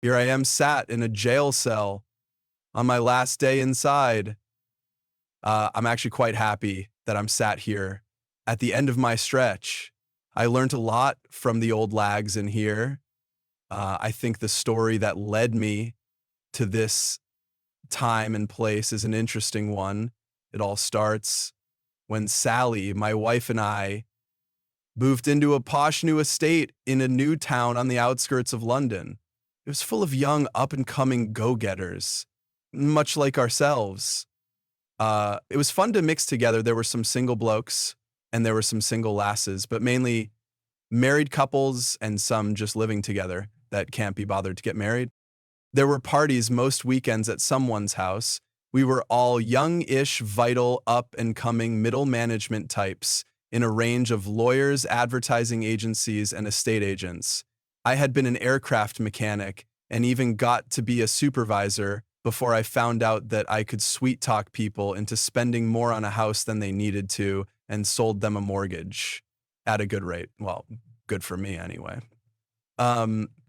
Here I am sat in a jail cell on my last day inside. I'm actually quite happy that I'm sat here at the end of my stretch. I learned a lot from the old lags in here. I think the story that led me to this time and place is an interesting one. It all starts when Sally, my wife, and I moved into a posh new estate in a new town on the outskirts of London. It was full of young, up-and-coming go-getters, much like ourselves. It was fun to mix together. There were some single blokes and there were some single lasses, but mainly married couples and some just living together that can't be bothered to get married. There were parties most weekends at someone's house. We were all young-ish, vital, up-and-coming middle management types in a range of lawyers, advertising agencies, and estate agents. I had been an aircraft mechanic and even got to be a supervisor before I found out that I could sweet-talk people into spending more on a house than they needed to and sold them a mortgage at a good rate. Well, good for me anyway.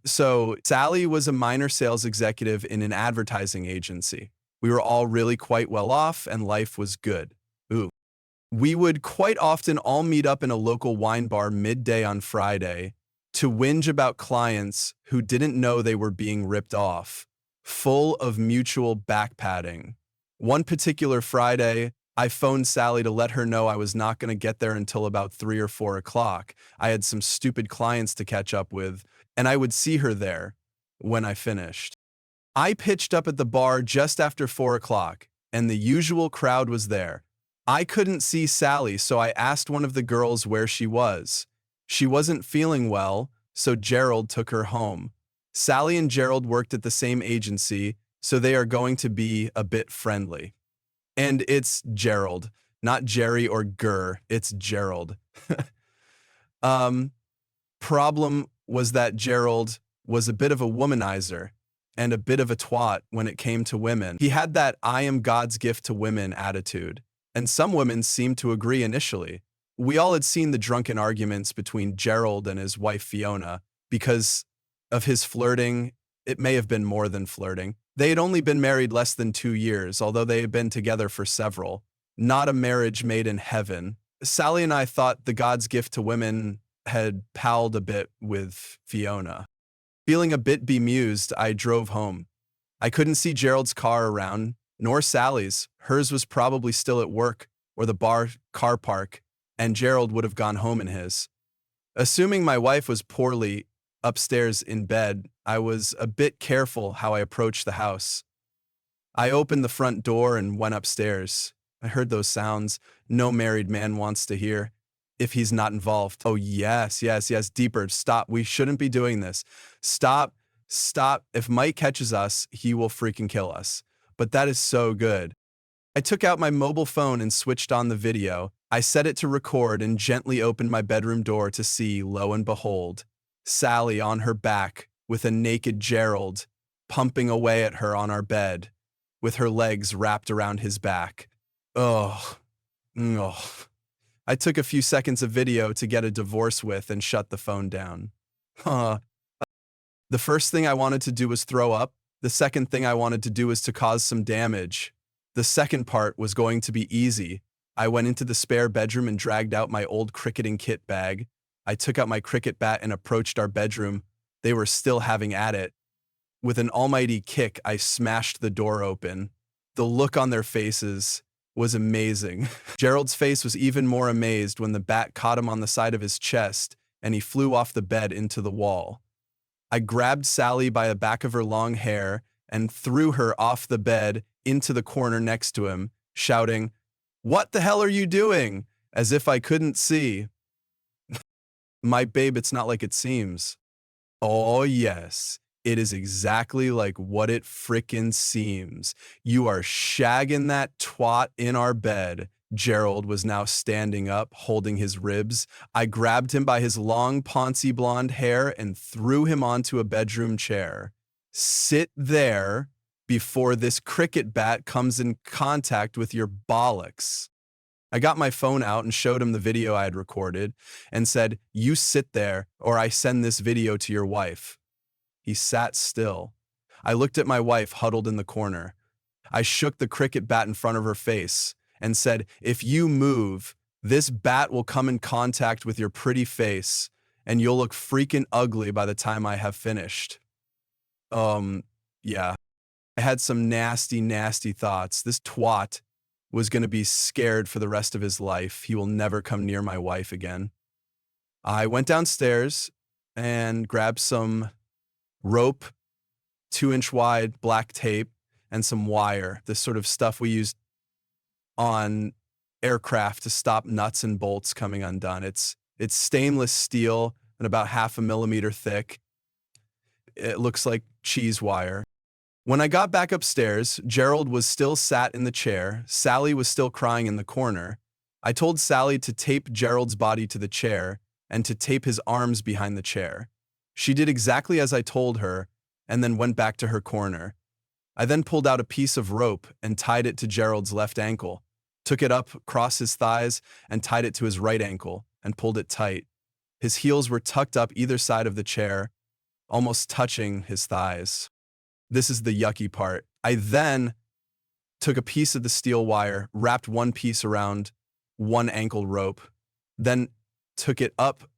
So Sally was a minor sales executive in an advertising agency. We were all really quite well off and life was good. Ooh. We would quite often all meet up in a local wine bar midday on Friday to whinge about clients who didn't know they were being ripped off, full of mutual back-patting. One particular Friday, I phoned Sally to let her know I was not going to get there until about 3 or 4 o'clock. I had some stupid clients to catch up with, and I would see her there when I finished. I pitched up at the bar just after 4 o'clock, and the usual crowd was there. I couldn't see Sally, so I asked one of the girls where she was. She wasn't feeling well, so Gerald took her home. Sally and Gerald worked at the same agency, so they are going to be a bit friendly. And it's Gerald, not Jerry or Gurr, it's Gerald. Problem was that Gerald was a bit of a womanizer and a bit of a twat when it came to women. He had that I am God's gift to women attitude, and some women seemed to agree initially. We all had seen the drunken arguments between Gerald and his wife Fiona because of his flirting. It may have been more than flirting. They had only been married less than 2 years, although they had been together for several. Not a marriage made in heaven. Sally and I thought the God's gift to women had palled a bit with Fiona. Feeling a bit bemused, I drove home. I couldn't see Gerald's car around, nor Sally's. Hers was probably still at work or the car park, and Gerald would have gone home in his. Assuming my wife was poorly upstairs in bed, I was a bit careful how I approached the house. I opened the front door and went upstairs. I heard those sounds no married man wants to hear if he's not involved. Oh, yes, yes, yes, deeper. Stop. We shouldn't be doing this. Stop, stop. If Mike catches us, he will freaking kill us. But that is so good. I took out my mobile phone and switched on the video. I set it to record and gently opened my bedroom door to see, lo and behold, Sally on her back with a naked Gerald pumping away at her on our bed with her legs wrapped around his back. Ugh. Ugh. I took a few seconds of video to get a divorce with and shut the phone down. The first thing I wanted to do was throw up. The second thing I wanted to do was to cause some damage. The second part was going to be easy. I went into the spare bedroom and dragged out my old cricketing kit bag. I took out my cricket bat and approached our bedroom. They were still having at it. With an almighty kick, I smashed the door open. The look on their faces was amazing. Gerald's face was even more amazed when the bat caught him on the side of his chest and he flew off the bed into the wall. I grabbed Sally by the back of her long hair and threw her off the bed into the corner next to him, shouting, "What the hell are you doing?" as if I couldn't see. My babe, it's not like it seems. Oh yes, it is exactly like what it frickin' seems. You are shagging that twat in our bed. Gerald was now standing up, holding his ribs. I grabbed him by his long, poncy blonde hair and threw him onto a bedroom chair. Sit there before this cricket bat comes in contact with your bollocks. I got my phone out and showed him the video I had recorded and said, "You sit there or I send this video to your wife." He sat still. I looked at my wife huddled in the corner. I shook the cricket bat in front of her face and said, "If you move, this bat will come in contact with your pretty face, and you'll look freaking ugly by the time I have finished." Yeah. I had some nasty, nasty thoughts. This twat was going to be scared for the rest of his life. He will never come near my wife again. I went downstairs and grabbed some rope, 2-inch wide black tape, and some wire, this sort of stuff we use on aircraft to stop nuts and bolts coming undone. It's stainless steel and about 0.5 millimeter thick. It looks like cheese wire. When I got back upstairs, Gerald was still sat in the chair. Sally was still crying in the corner. I told Sally to tape Gerald's body to the chair and to tape his arms behind the chair. She did exactly as I told her and then went back to her corner. I then pulled out a piece of rope and tied it to Gerald's left ankle, took it up across his thighs and tied it to his right ankle and pulled it tight. His heels were tucked up either side of the chair, almost touching his thighs. This is the yucky part. I then took a piece of the steel wire, wrapped one piece around one ankle rope, then took it up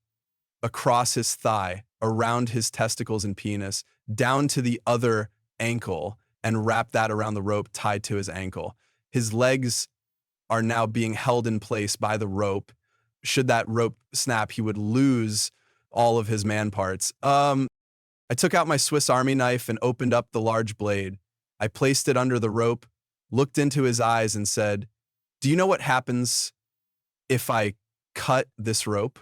across his thigh, around his testicles and penis, down to the other ankle, and wrapped that around the rope tied to his ankle. His legs are now being held in place by the rope. Should that rope snap, he would lose all of his man parts. I took out my Swiss Army knife and opened up the large blade. I placed it under the rope, looked into his eyes and said, "Do you know what happens if I cut this rope?"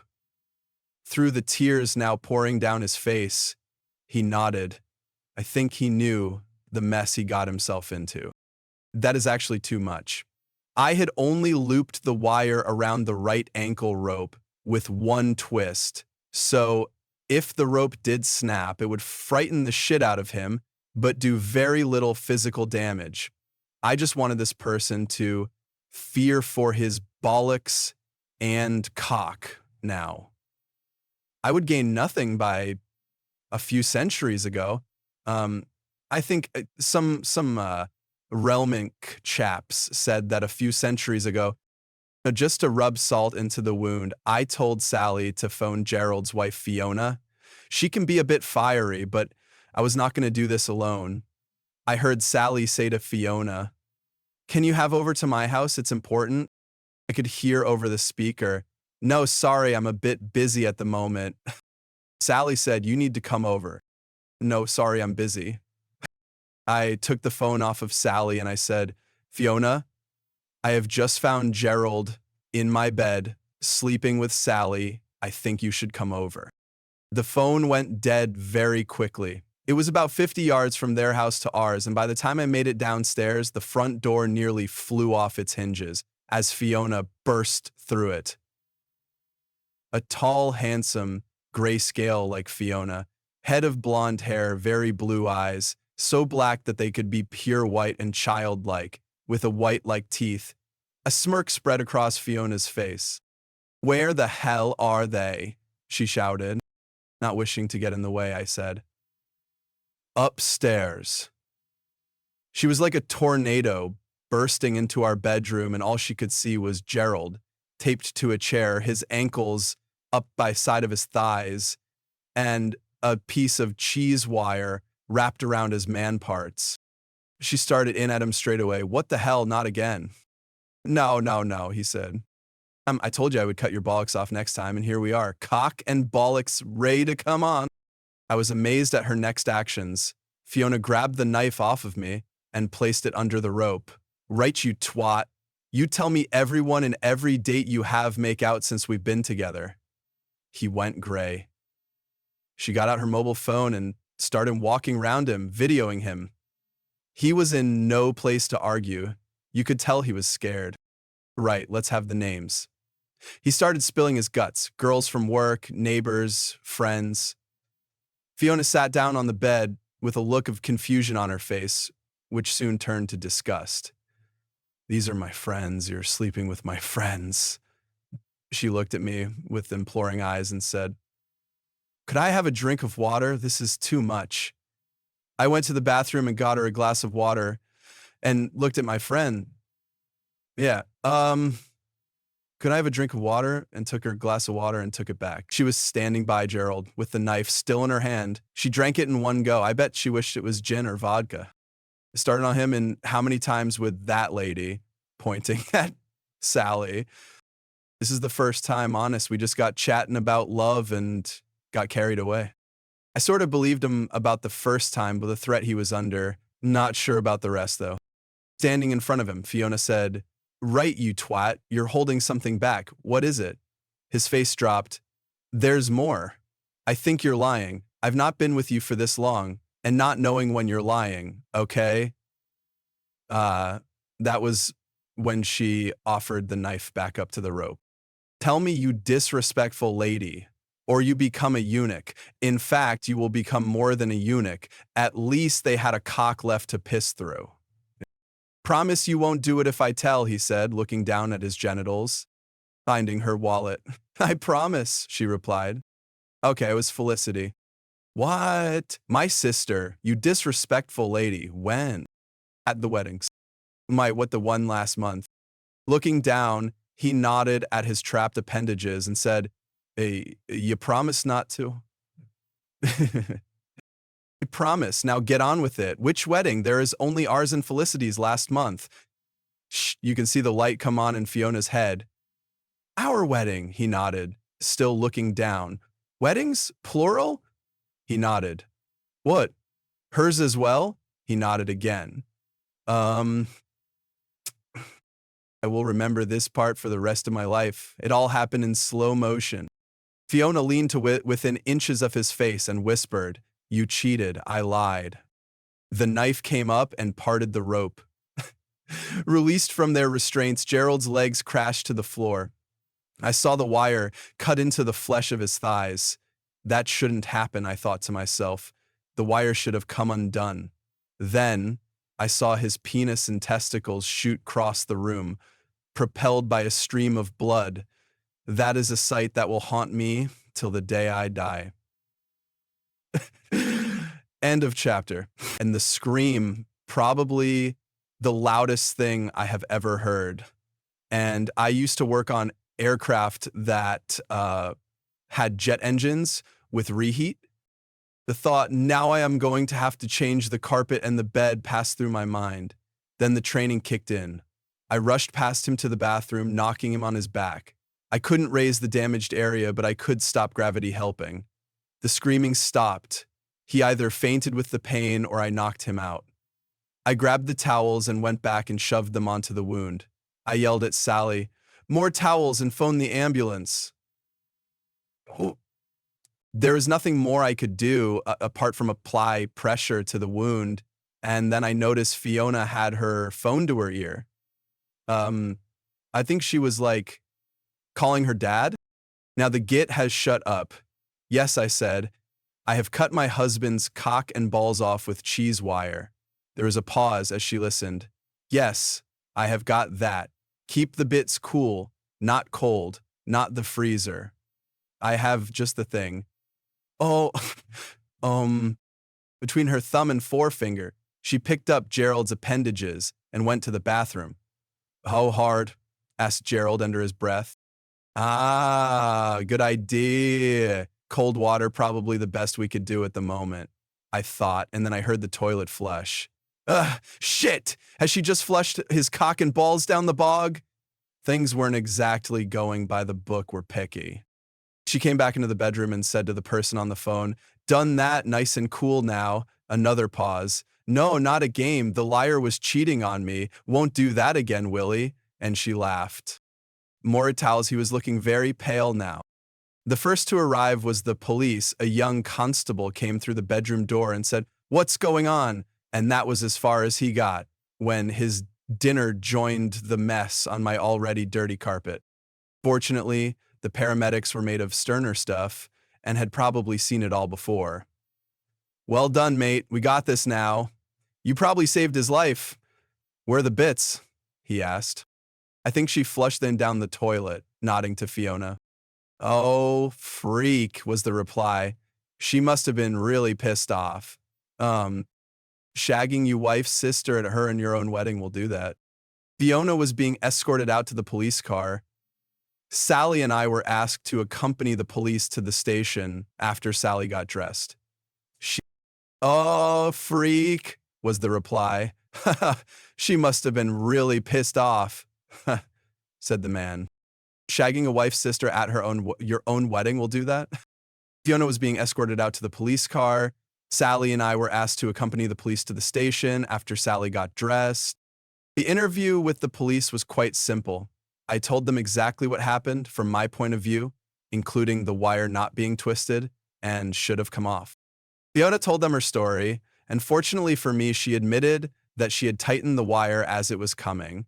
Through the tears now pouring down his face, he nodded. I think he knew the mess he got himself into. That is actually too much. I had only looped the wire around the right ankle rope with one twist, so if the rope did snap, it would frighten the shit out of him, but do very little physical damage. I just wanted this person to fear for his bollocks and cock now. I would gain nothing by a few centuries ago. I think some Relmink chaps said that a few centuries ago, just to rub salt into the wound, I told Sally to phone Gerald's wife, Fiona. She can be a bit fiery, but I was not going to do this alone. I heard Sally say to Fiona, "Can you have over to my house? It's important." I could hear over the speaker, "No, sorry, I'm a bit busy at the moment." Sally said, "You need to come over." "No, sorry, I'm busy." I took the phone off of Sally and I said, "Fiona, I have just found Gerald in my bed, sleeping with Sally. I think you should come over." The phone went dead very quickly. It was about 50 yards from their house to ours, and by the time I made it downstairs, the front door nearly flew off its hinges as Fiona burst through it. A tall, handsome, grayscale like Fiona, head of blonde hair, very blue eyes, so black that they could be pure white and childlike, with a white-like teeth. A smirk spread across Fiona's face. "Where the hell are they?" she shouted. Not wishing to get in the way, I said, "Upstairs." She was like a tornado bursting into our bedroom, and all she could see was Gerald, taped to a chair, his ankles up by side of his thighs, and a piece of cheese wire wrapped around his man parts. She started in at him straight away. "What the hell, not again." No, he said. I told you I would cut your bollocks off next time, and here we are, cock and bollocks ready to come on." I was amazed at her next actions. Fiona grabbed the knife off of me and placed it under the rope. "Right, you twat. You tell me everyone and every date you have make out since we've been together." He went gray. She got out her mobile phone and started walking around him, videoing him. He was in no place to argue. You could tell he was scared. "Right, let's have the names." He started spilling his guts, girls from work, neighbors, friends. Fiona sat down on the bed with a look of confusion on her face, which soon turned to disgust. "These are my friends. You're sleeping with my friends." She looked at me with imploring eyes and said, "Could I have a drink of water? This is too much." I went to the bathroom and got her a glass of water and looked at my friend. Yeah. Could I have a drink of water? And took her glass of water and took it back. She was standing by Gerald with the knife still in her hand. She drank it in one go. I bet she wished it was gin or vodka. It started on him, and how many times with that lady pointing at Sally. This is the first time, honest, we just got chatting about love and got carried away. I sort of believed him about the first time with the threat he was under. Not sure about the rest, though. Standing in front of him, Fiona said, "Right, you twat. You're holding something back. What is it?" His face dropped. "There's more. I think you're lying. I've not been with you for this long, and not knowing when you're lying, okay?" That was when she offered the knife back up to the rope. "Tell me, you disrespectful lady, or you become a eunuch. In fact, you will become more than a eunuch. At least they had a cock left to piss through." "Promise you won't do it if I tell," he said, looking down at his genitals. Finding her wallet. "I promise," she replied. Okay, it was Felicity. "What? My sister, you disrespectful lady. When?" "At the weddings." What, the one last month?" Looking down, he nodded at his trapped appendages and said, "Hey, you promise not to?" "I promise. Now get on with it. Which wedding? There is only ours and Felicity's last month." Shh, you can see the light come on in Fiona's head. "Our wedding," he nodded, still looking down. "Weddings? Plural?" He nodded. "What? Hers as well?" He nodded again. I will remember this part for the rest of my life. It all happened in slow motion. Fiona leaned to within inches of his face and whispered, "You cheated. I lied." The knife came up and parted the rope. Released from their restraints, Gerald's legs crashed to the floor. I saw the wire cut into the flesh of his thighs. That shouldn't happen, I thought to myself. The wire should have come undone. Then I saw his penis and testicles shoot across the room, propelled by a stream of blood. That is a sight that will haunt me till the day I die. End of chapter. And the scream, probably the loudest thing I have ever heard. And I used to work on aircraft that had jet engines with reheat. The thought, now I am going to have to change the carpet and the bed, passed through my mind. Then the training kicked in. I rushed past him to the bathroom, knocking him on his back. I couldn't raise the damaged area, but I could stop gravity helping. The screaming stopped. He either fainted with the pain or I knocked him out. I grabbed the towels and went back and shoved them onto the wound. I yelled at Sally, "More towels and phone the ambulance." Oh. There was nothing more I could do apart from apply pressure to the wound, and then I noticed Fiona had her phone to her ear. I think she was like calling her dad. "Now the git has shut up." "Yes," I said. "I have cut my husband's cock and balls off with cheese wire." There was a pause as she listened. "Yes, I have got that. Keep the bits cool, not cold, not the freezer. I have just the thing." Oh, between her thumb and forefinger, she picked up Gerald's appendages and went to the bathroom. "How hard?" asked Gerald under his breath. "Ah, good idea. Cold water, probably the best we could do at the moment," I thought, and then I heard the toilet flush. Ugh, shit! Has she just flushed his cock and balls down the bog? Things weren't exactly going by the book, we're picky. She came back into the bedroom and said to the person on the phone, "Done that, nice and cool now." Another pause. "No, not a game. The liar was cheating on me. Won't do that again, Willie." And she laughed. More towels. He was looking very pale now. The first to arrive was the police. A young constable came through the bedroom door and said, "What's going on?" And that was as far as he got when his dinner joined the mess on my already dirty carpet. Fortunately, the paramedics were made of sterner stuff and had probably seen it all before. "Well done, mate. We got this now. You probably saved his life. Where are the bits?" he asked. I think she flushed them down the toilet, nodding to Fiona. "Oh, freak," was the reply. She must have been really pissed off. Shagging your wife's sister at her and your own wedding will do that. Fiona was being escorted out to the police car. Sally and I were asked to accompany the police to the station after Sally got dressed. She, oh, freak, was the reply. She must have been really pissed off, said the man. Shagging a wife's sister at your own wedding will do that? Fiona was being escorted out to the police car. Sally and I were asked to accompany the police to the station after Sally got dressed. The interview with the police was quite simple. I told them exactly what happened from my point of view, including the wire not being twisted and should have come off. Fiona told them her story, and fortunately for me, she admitted that she had tightened the wire as it was coming,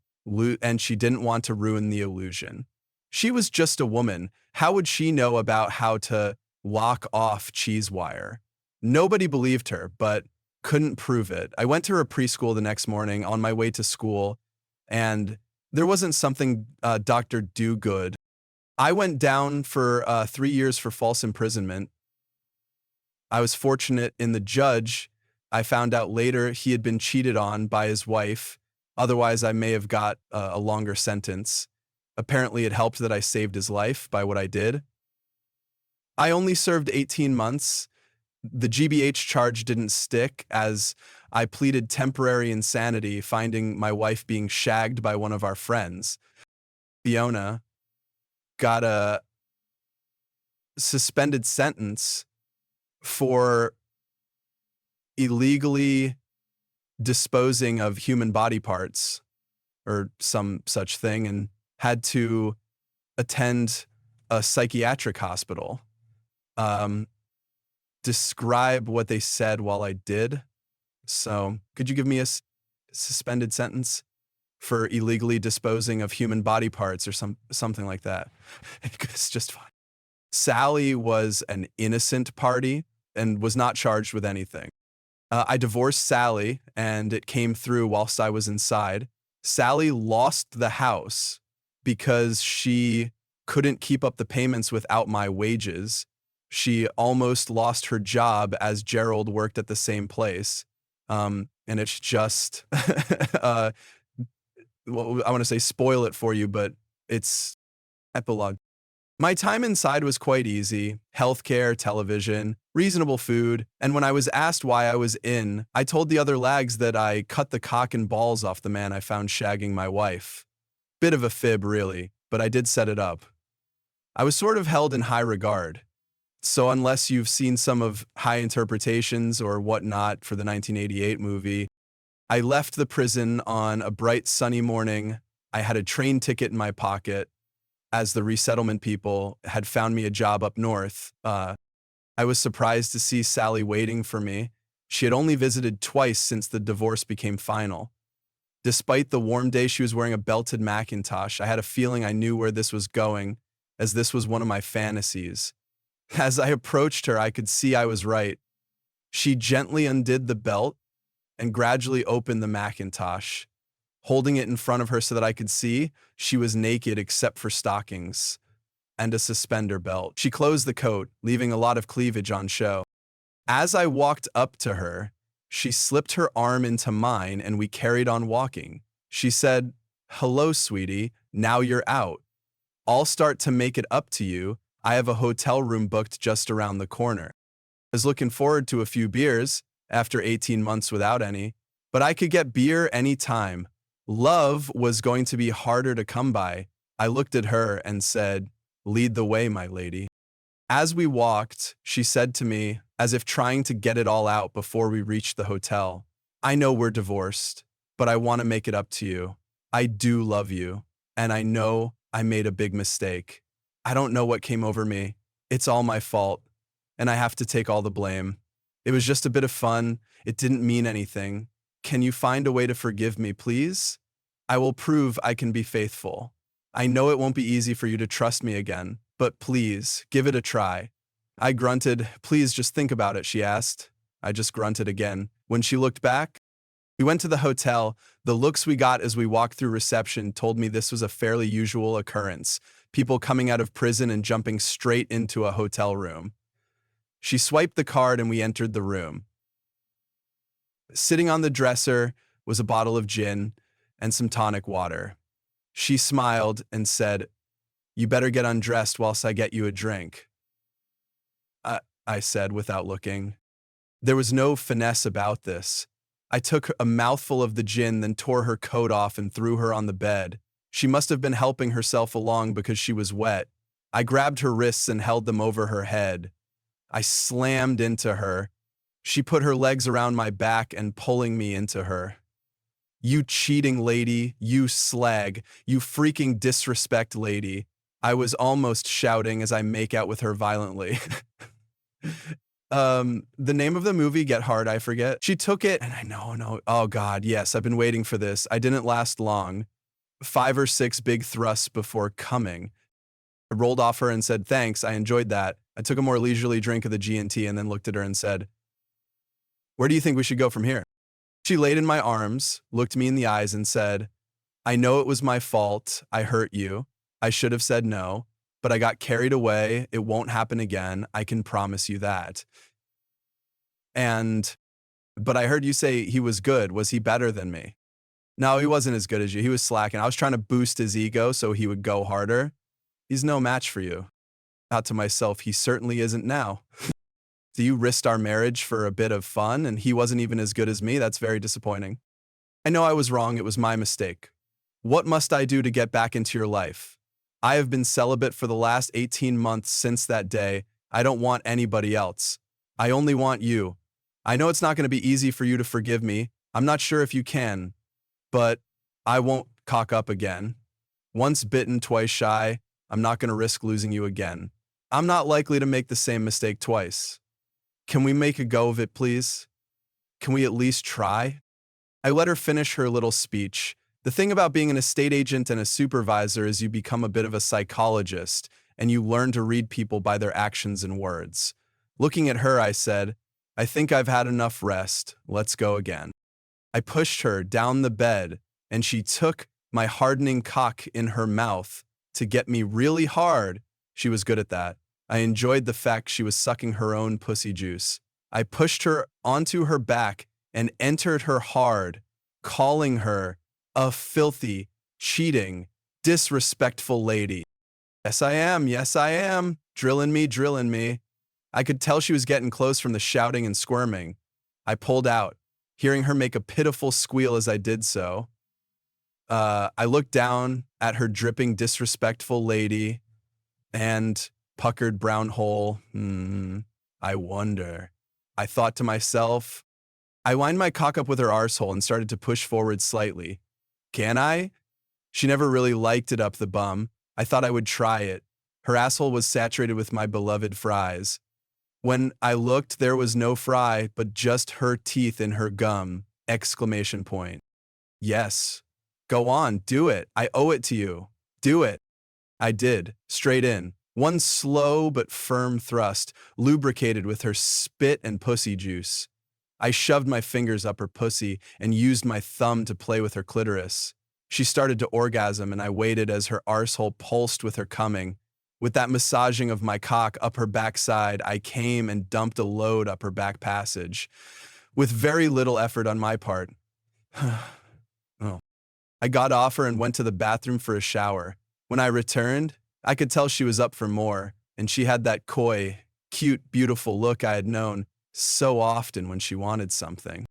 and she didn't want to ruin the illusion. She was just a woman. How would she know about how to lock off cheese wire? Nobody believed her, but couldn't prove it. I went to her preschool the next morning on my way to school, and there wasn't something Dr. Do-Good. I went down for 3 years for false imprisonment. I was fortunate in the judge. I found out later he had been cheated on by his wife. Otherwise, I may have got a longer sentence. Apparently, it helped that I saved his life by what I did. I only served 18 months. The GBH charge didn't stick as I pleaded temporary insanity, finding my wife being shagged by one of our friends. Fiona got a suspended sentence for illegally disposing of human body parts or some such thing and had to attend a psychiatric hospital. Describe what they said while I did. So could you give me a suspended sentence for illegally disposing of human body parts or something like that? It's just fine. Sally was an innocent party and was not charged with anything. I divorced Sally, and it came through whilst I was inside. Sally lost the house because she couldn't keep up the payments without my wages. She almost lost her job as Gerald worked at the same place. And it's just, well, I want to say spoil it for you, but it's epilogue. My time inside was quite easy. Healthcare, television, reasonable food. And when I was asked why I was in, I told the other lags that I cut the cock and balls off the man I found shagging my wife. Bit of a fib, really, but I did set it up. I was sort of held in high regard. So unless you've seen some of High Interpretations or whatnot for the 1988 movie, I left the prison on a bright sunny morning. I had a train ticket in my pocket as the resettlement people had found me a job up north. I was surprised to see Sally waiting for me. She had only visited twice since the divorce became final. Despite the warm day, she was wearing a belted Macintosh. I had a feeling I knew where this was going, as this was one of my fantasies. As I approached her, I could see I was right. She gently undid the belt and gradually opened the Macintosh. Holding it in front of her so that I could see, she was naked except for stockings and a suspender belt. She closed the coat, leaving a lot of cleavage on show. As I walked up to her, she slipped her arm into mine and we carried on walking. She said, "Hello, sweetie, now you're out. I'll start to make it up to you. I have a hotel room booked just around the corner." I was looking forward to a few beers after 18 months without any, but I could get beer anytime. Love was going to be harder to come by. I looked at her and said, "Lead the way, my lady." As we walked, she said to me, as if trying to get it all out before we reached the hotel, "I know we're divorced, but I want to make it up to you. I do love you, and I know I made a big mistake. I don't know what came over me. It's all my fault, and I have to take all the blame. It was just a bit of fun. It didn't mean anything. Can you find a way to forgive me, please? I will prove I can be faithful. I know it won't be easy for you to trust me again, but please, give it a try." I grunted. "Please just think about it," she asked. I just grunted again. When she looked back, we went to the hotel. The looks we got as we walked through reception told me this was a fairly usual occurrence. People coming out of prison and jumping straight into a hotel room. She swiped the card and we entered the room. Sitting on the dresser was a bottle of gin and some tonic water. She smiled and said, "You better get undressed whilst I get you a drink." I, I said without looking. There was no finesse about this. I took a mouthful of the gin, then tore her coat off and threw her on the bed. She must have been helping herself along because she was wet. I grabbed her wrists and held them over her head. I slammed into her. She put her legs around my back and pulling me into her. "You cheating lady, you slag, you freaking disrespect lady." I was almost shouting as I make out with her violently. The name of the movie, Get Hard, I forget. She took it, and I know, no, oh God, yes, I've been waiting for this. I didn't last long. 5 or 6 big thrusts before coming. I rolled off her and said, "Thanks, I enjoyed that." I took a more leisurely drink of the G&T and then looked at her and said, "Where do you think we should go from here?" She laid in my arms, looked me in the eyes and said, "I know it was my fault. I hurt you. I should have said no, but I got carried away. It won't happen again. I can promise you that." And, "But I heard you say he was good. Was he better than me?" "No, he wasn't as good as you. He was slacking. I was trying to boost his ego so he would go harder. He's no match for you." Thought to myself, he certainly isn't now. So you risked our marriage for a bit of fun, and he wasn't even as good as me? That's very disappointing. I know I was wrong. It was my mistake. What must I do to get back into your life? I have been celibate for the last 18 months since that day. I don't want anybody else. I only want you. I know it's not going to be easy for you to forgive me. I'm not sure if you can, but I won't cock up again. Once bitten, twice shy. I'm not going to risk losing you again. I'm not likely to make the same mistake twice. Can we make a go of it, please? Can we at least try? I let her finish her little speech. The thing about being an estate agent and a supervisor is you become a bit of a psychologist, and you learn to read people by their actions and words. Looking at her, I said, "I think I've had enough rest. Let's go again." I pushed her down the bed, and she took my hardening cock in her mouth to get me really hard. She was good at that. I enjoyed the fact she was sucking her own pussy juice. I pushed her onto her back and entered her hard, calling her a filthy, cheating, disrespectful lady. Yes, I am. Yes, I am. Drilling me, drilling me. I could tell she was getting close from the shouting and squirming. I pulled out, hearing her make a pitiful squeal as I did so. I looked down at her dripping, disrespectful lady and puckered brown hole. I wonder. I thought to myself. I lined my cock up with her arsehole and started to push forward slightly. Can I? She never really liked it up the bum. I thought I would try it. Her asshole was saturated with my beloved fries. When I looked, there was no fry, but just her teeth in her gum! Exclamation point. Yes. Go on, do it. I owe it to you. Do it. I did, straight in. One slow but firm thrust, lubricated with her spit and pussy juice. I shoved my fingers up her pussy and used my thumb to play with her clitoris. She started to orgasm, and I waited as her arsehole pulsed with her coming. With that massaging of my cock up her backside, I came and dumped a load up her back passage, with very little effort on my part. Oh. I got off her and went to the bathroom for a shower. When I returned, I could tell she was up for more, and she had that coy, cute, beautiful look I had known so often when she wanted something.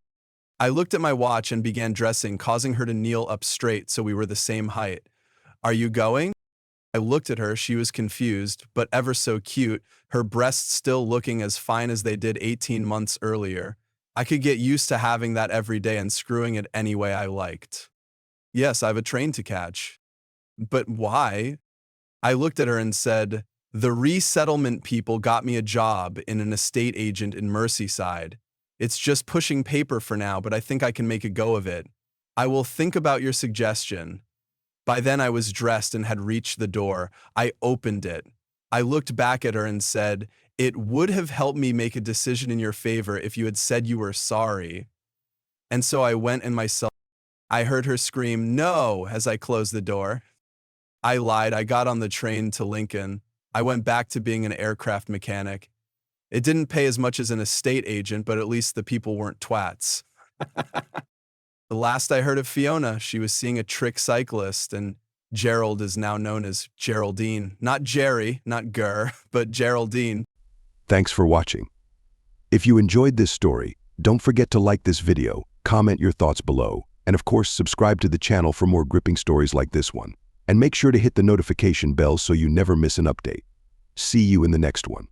I looked at my watch and began dressing, causing her to kneel up straight so we were the same height. "Are you going?" I looked at her. She was confused, but ever so cute, her breasts still looking as fine as they did 18 months earlier. I could get used to having that every day and screwing it any way I liked. "Yes, I have a train to catch." "But why?" I looked at her and said, "The resettlement people got me a job in an estate agent in Merseyside. It's just pushing paper for now, but I think I can make a go of it. I will think about your suggestion." By then I was dressed and had reached the door. I opened it. I looked back at her and said, "It would have helped me make a decision in your favor if you had said you were sorry." And so I went and myself. I heard her scream, "No," as I closed the door. I lied. I got on the train to Lincoln. I went back to being an aircraft mechanic. It didn't pay as much as an estate agent, but at least the people weren't twats. The last I heard of Fiona, she was seeing a trick cyclist, and Gerald is now known as Geraldine. Not Jerry, not Gur, but Geraldine. Thanks for watching. If you enjoyed this story, don't forget to like this video, comment your thoughts below, and of course subscribe to the channel for more gripping stories like this one. And make sure to hit the notification bell so you never miss an update. See you in the next one.